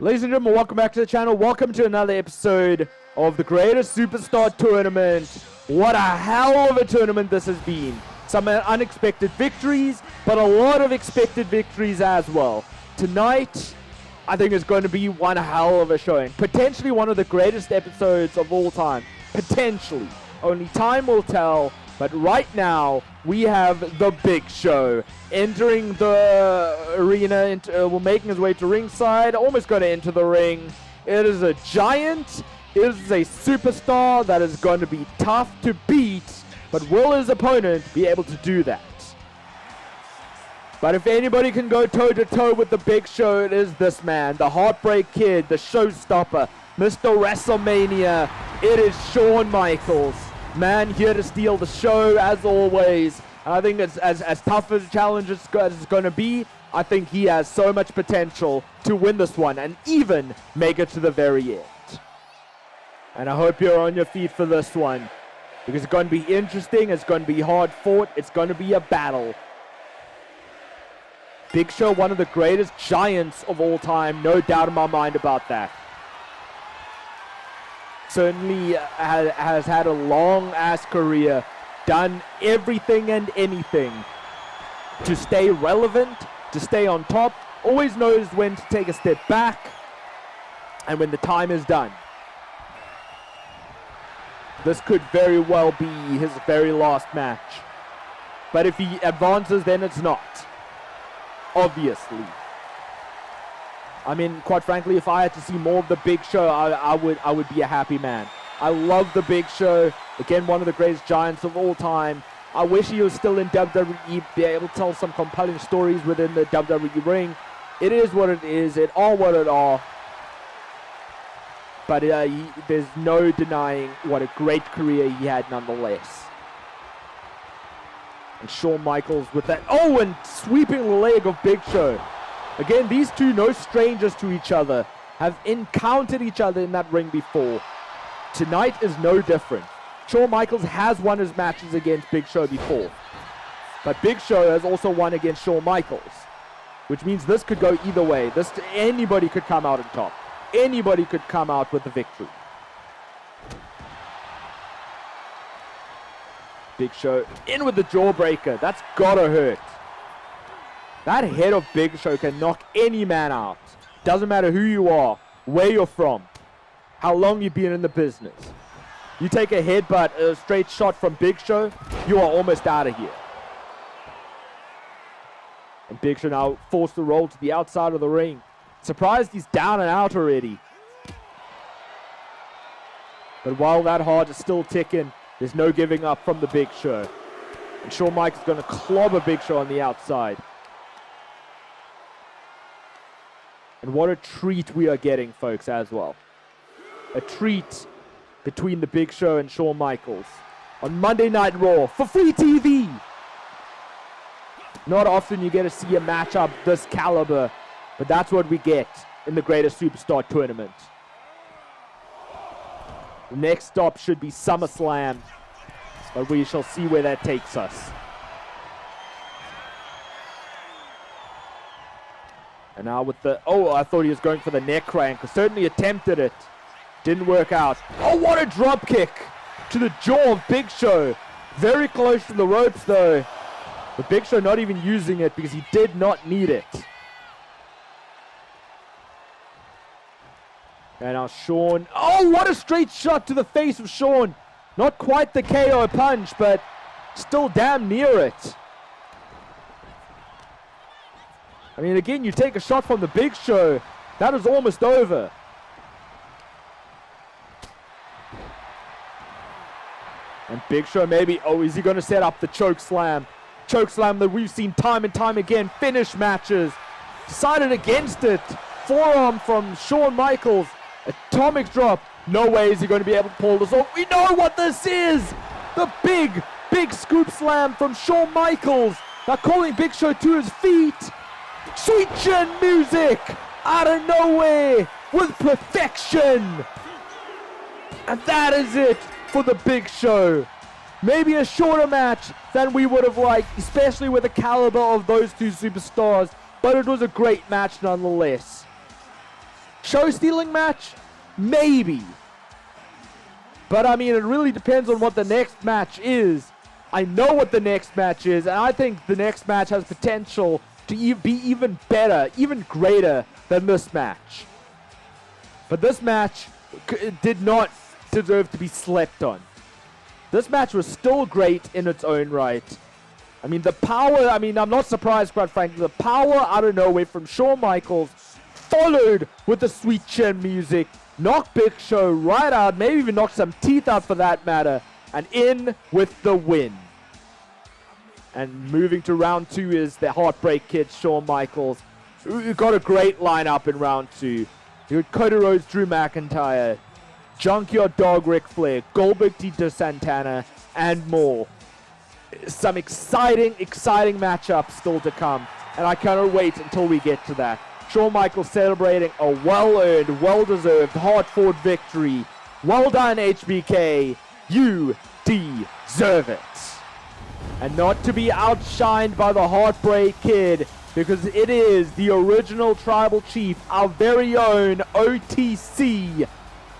Ladies and gentlemen, welcome back to the channel. Welcome to another episode of the Greatest Superstar Tournament. What a hell of a tournament this has been. Some unexpected victories, but a lot of expected victories as well. Tonight, I think is going to be one hell of a showing. Potentially one of the greatest episodes of all time. Potentially. Only time will tell. But right now, we have the Big Show entering the arena, making his way to ringside, almost going to enter the ring. It is a giant. It is a superstar that is going to be tough to beat, but will his opponent be able to do that? But if anybody can go toe-to-toe with the Big Show, it is this man, the Heartbreak Kid, the showstopper, Mr. WrestleMania. It is Shawn Michaels. Man here to steal the show, as always. And I think it's as tough a challenge as it's going to be. I think he has so much potential to win this one and even make it to the very end. And I hope you're on your feet for this one, because it's going to be interesting. It's going to be hard fought. It's going to be a battle. Big Show, one of the greatest giants of all time. No doubt in my mind about that. Certainly has had a long-ass career, done everything and anything to stay relevant, to stay on top, always knows when to take a step back and when the time is done. This could very well be his very last match. But if he advances, then it's not. Obviously. I mean, quite frankly, if I had to see more of the Big Show, I would be a happy man. I love the Big Show. Again, one of the greatest giants of all time. I wish he was still in WWE, be able to tell some compelling stories within the WWE ring. It is what it is. It are what it are. But there's no denying what a great career he had nonetheless. And Shawn Michaels with that. Oh, and sweeping the leg of Big Show. Again, these two, no strangers to each other, have encountered each other in that ring before. Tonight is no different. Shawn Michaels has won his matches against Big Show before. But Big Show has also won against Shawn Michaels, which means this could go either way. Anybody could come out on top. Anybody could come out with the victory. Big Show in with the jawbreaker. That's gotta hurt. That head of Big Show can knock any man out. Doesn't matter who you are, where you're from, how long you've been in the business. You take a headbutt, a straight shot from Big Show, you are almost out of here. And Big Show now forced to roll to the outside of the ring. Surprised he's down and out already. But while that heart is still ticking, there's no giving up from the Big Show. And Shawn Michaels is going to clobber Big Show on the outside. And what a treat we are getting, folks, as well. A treat between the Big Show and Shawn Michaels on Monday Night Raw for free TV. Not often you get to see a matchup this caliber, but that's what we get in the Greatest Superstar Tournament. The next stop should be SummerSlam, but we shall see where that takes us. And now with the... Oh, I thought he was going for the neck crank. Certainly attempted it. Didn't work out. Oh, what a drop kick to the jaw of Big Show. Very close to the ropes, though. But Big Show not even using it because he did not need it. And now Shawn... Oh, what a straight shot to the face of Shawn. Not quite the KO punch, but still damn near it. I mean, again, you take a shot from the Big Show, that is almost over. And Big Show maybe, oh, is he going to set up the choke slam? Choke slam that we've seen time and time again, finish matches. Decided against it. Forearm from Shawn Michaels. Atomic drop. No way is he going to be able to pull this off. We know what this is. The big scoop slam from Shawn Michaels. Now calling Big Show to his feet. Sweet chin music out of nowhere with perfection. And that is it for the Big Show. Maybe a shorter match than we would have liked, especially with the caliber of those two superstars, but it was a great match nonetheless. Show-stealing match? Maybe. But I mean, it really depends on what the next match is. I know what the next match is, and I think the next match has potential to be even better, even greater than this match. But this match did not deserve to be slept on. This match was still great in its own right. I mean, the power, I'm not surprised, quite frankly. The power out of nowhere from Shawn Michaels, followed with the sweet chin music, knocked Big Show right out, maybe even knocked some teeth out for that matter, and in with the win. And moving to round 2 is the Heartbreak Kid, Shawn Michaels, who got a great lineup in round 2. You had Cody Rhodes, Drew McIntyre, Junkyard Dog, Ric Flair, Goldberg, Tito Santana, and more. Some exciting matchups still to come, and I cannot wait until we get to that. Shawn Michaels celebrating a well-earned, well-deserved, hard-fought victory. Well done, HBK. You deserve it. And not to be outshined by the Heartbreak Kid, because it is the original Tribal Chief, our very own OTC.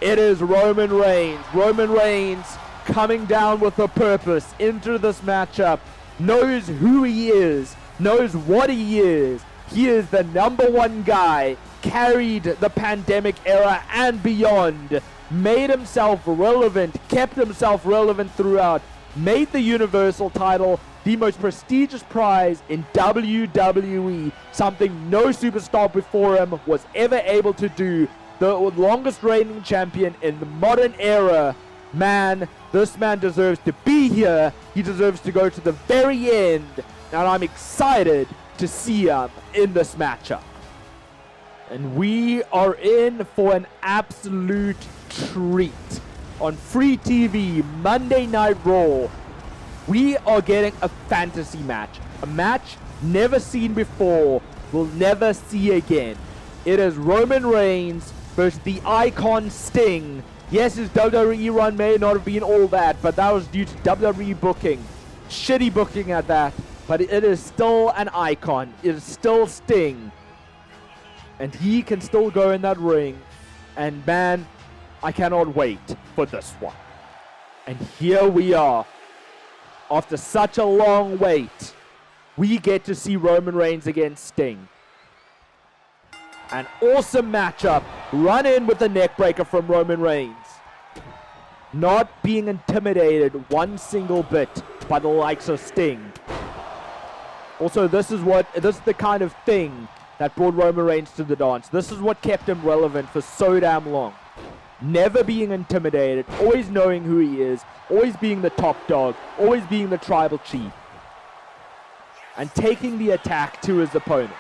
It is Roman Reigns. Roman Reigns coming down with a purpose into this matchup. Knows who he is. Knows what he is. He is the #1 guy. Carried the pandemic era and beyond. Made himself relevant. Kept himself relevant throughout. Made the Universal title the most prestigious prize in WWE. Something no superstar before him was ever able to do. The longest reigning champion in the modern era. Man, this man deserves to be here. He deserves to go to the very end. And I'm excited to see him in this matchup. And we are in for an absolute treat. On free TV, Monday Night Raw, we are getting a fantasy match. A match never seen before, we'll never see again. It is Roman Reigns versus the icon Sting. Yes, his WWE run may not have been all that, but that was due to WWE booking. Shitty booking at that, but it is still an icon. It is still Sting. And he can still go in that ring. And man, I cannot wait for this one. And here we are. After such a long wait, we get to see Roman Reigns against Sting. An awesome matchup. Run in with the neck breaker from Roman Reigns. Not being intimidated one single bit by the likes of Sting. Also, this is the kind of thing that brought Roman Reigns to the dance. This is what kept him relevant for so damn long. Never being intimidated, always knowing who he is, always being the top dog, always being the tribal chief. And taking the attack to his opponents.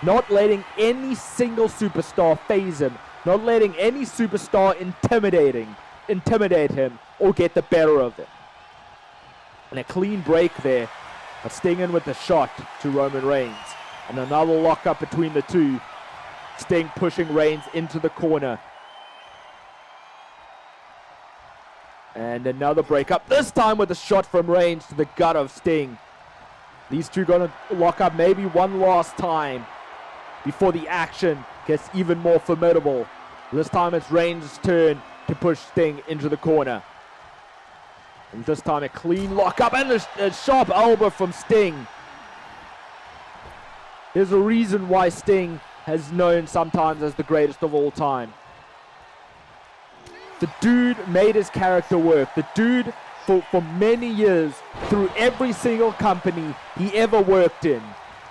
Not letting any single superstar phase him. Not letting any superstar intimidate him or get the better of him. And a clean break there. But Sting in with the shot to Roman Reigns. And another lockup between the two. Sting pushing Reigns into the corner. And another breakup, this time with a shot from Reigns to the gut of Sting. These two gonna lock up maybe one last time before the action gets even more formidable. This time it's Reigns' turn to push Sting into the corner. And this time a clean lockup and a sharp elbow from Sting. There's a reason why Sting has known sometimes as the greatest of all time. The dude made his character work. The dude, for many years, through every single company he ever worked in,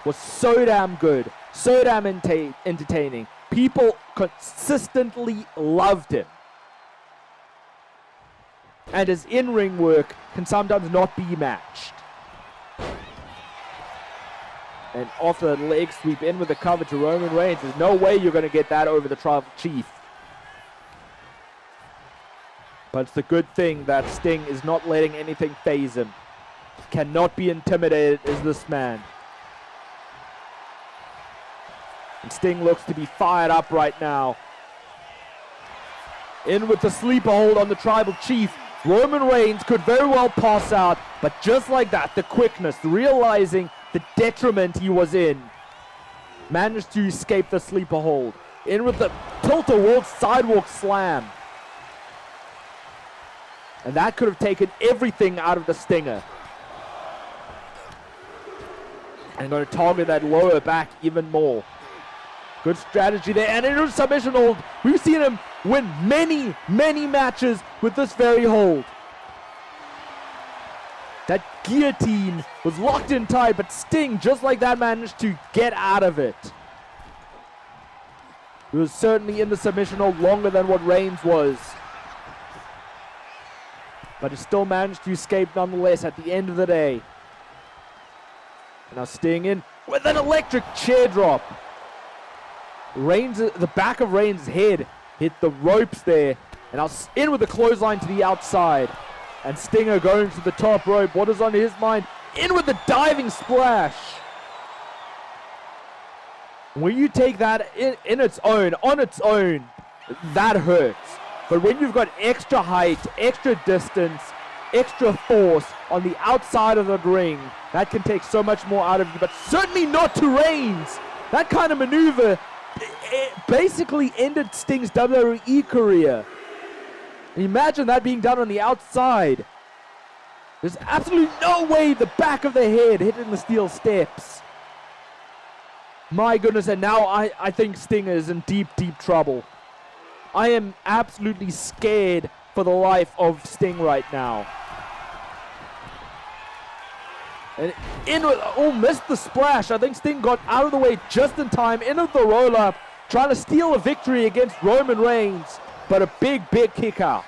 was so damn good, so damn entertaining. People consistently loved him. And his in-ring work can sometimes not be matched. And off the leg sweep in with the cover to Roman Reigns. There's no way you're going to get that over the Tribal Chief. But it's the good thing that Sting is not letting anything faze him. Cannot be intimidated as this man. And Sting looks to be fired up right now. In with the sleeper hold on the Tribal Chief. Roman Reigns could very well pass out, but just like that, the quickness, realizing the detriment he was in, managed to escape the sleeper hold. In with the tilt-a-whirl sidewalk slam. And that could have taken everything out of the Stinger. And going to target that lower back even more. Good strategy there. And into submission hold. We've seen him win many, many matches with this very hold. That guillotine was locked in tight, but Sting, just like that, managed to get out of it. He was certainly in the submission hold longer than what Reigns was. But he still managed to escape nonetheless at the end of the day. And now Sting in with an electric chair drop. Reigns, the back of Reigns' head hit the ropes there. And now in with the clothesline to the outside. And Stinger going to the top rope. What is on his mind? In with the diving splash. When you take that in its own, on its own, that hurts. But when you've got extra height, extra distance, extra force on the outside of the ring, that can take so much more out of you, but certainly not to Reigns. That kind of maneuver basically ended Sting's WWE career. Imagine that being done on the outside. There's absolutely no way the back of the head hitting the steel steps. My goodness, and now I think Sting is in deep, deep trouble. I am absolutely scared for the life of Sting right now. And in with, oh, missed the splash. I think Sting got out of the way just in time. In with the roll-up, trying to steal a victory against Roman Reigns. But a big, big kick out.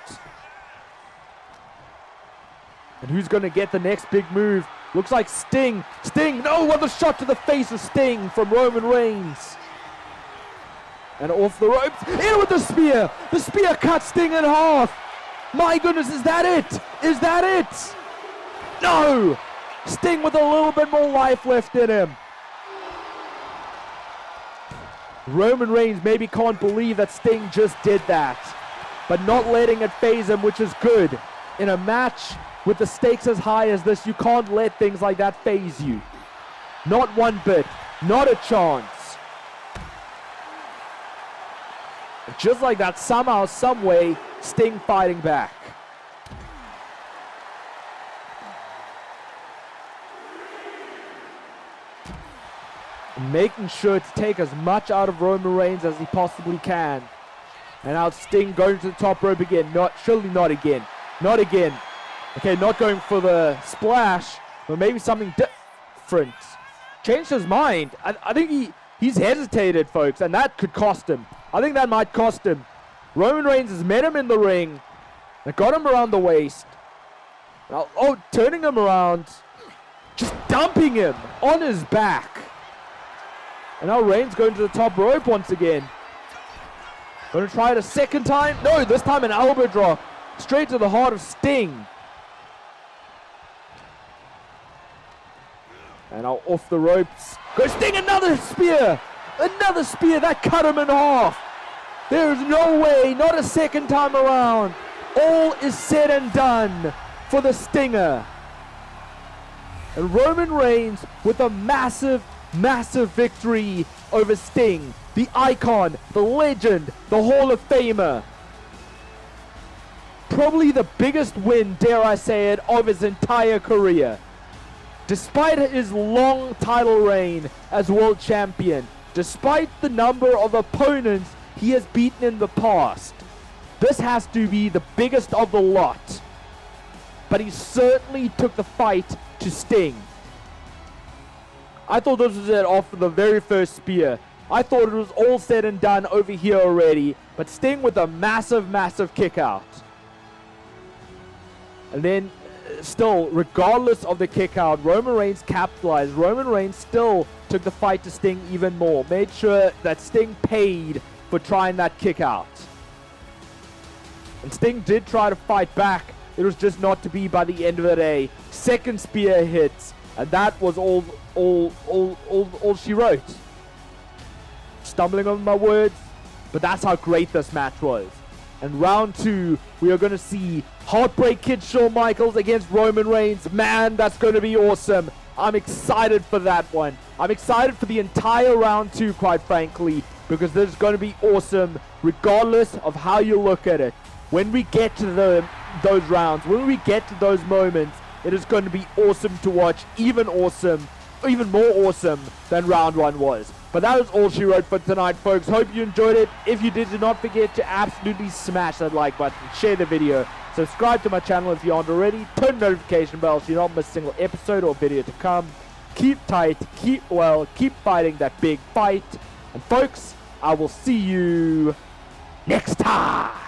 And who's going to get the next big move? Looks like Sting. Sting, no, what a shot to the face of Sting from Roman Reigns. And off the ropes, in with the spear. The spear cuts Sting in half. My goodness, is that it? Is that it? No! Sting with a little bit more life left in him. Roman Reigns maybe can't believe that Sting just did that, but not letting it faze him, which is good. In a match with the stakes as high as this, you can't let things like that faze you. Not one bit, not a chance. Just like that, somehow, some way, Sting fighting back. Making sure to take as much out of Roman Reigns as he possibly can. And now Sting going to the top rope again. Surely not again. Not again. Okay, not going for the splash, but maybe something different. Changed his mind. I think he's hesitated, folks, and that could cost him. I think that might cost him. Roman Reigns has met him in the ring. They got him around the waist. Now, turning him around. Just dumping him on his back. And now Reigns going to the top rope once again. Going to try it a second time. No, this time an elbow drop. Straight to the heart of Sting. And now off the ropes. Goes Sting, another spear. Another spear that cut him in half. There is no way, not a second time around. All is said and done for the Stinger. And Roman Reigns with a massive, massive victory over Sting. The icon, the legend, the Hall of Famer. Probably the biggest win, dare I say it, of his entire career. Despite his long title reign as world champion, despite the number of opponents he has beaten in the past, this has to be the biggest of the lot. But he certainly took the fight to Sting. I thought this was it off the very first spear. I thought it was all said and done over here already, but Sting with a massive, massive kick out. And then still, regardless of the kick out, Roman Reigns capitalized. Roman Reigns still took the fight to Sting even more. Made sure that Sting paid for trying that kick out. And Sting did try to fight back. It was just not to be by the end of the day. Second spear hits, and that was all she wrote. Stumbling on my words, but that's how great this match was. And round two, we are going to see Heartbreak Kid Shawn Michaels against Roman Reigns. Man, that's going to be awesome. I'm excited for that one. I'm excited for the entire round two, quite frankly, because this is going to be awesome regardless of how you look at it. When we get to those rounds, when we get to those moments, it is going to be awesome to watch, even more awesome than round 1 was. But that is all she wrote for tonight, folks. Hope you enjoyed it. If you did, do not forget to absolutely smash that like button, share the video, subscribe to my channel if you aren't already, turn the notification bell so you don't miss a single episode or video to come. Keep tight, keep well, keep fighting that big fight. And folks, I will see you next time.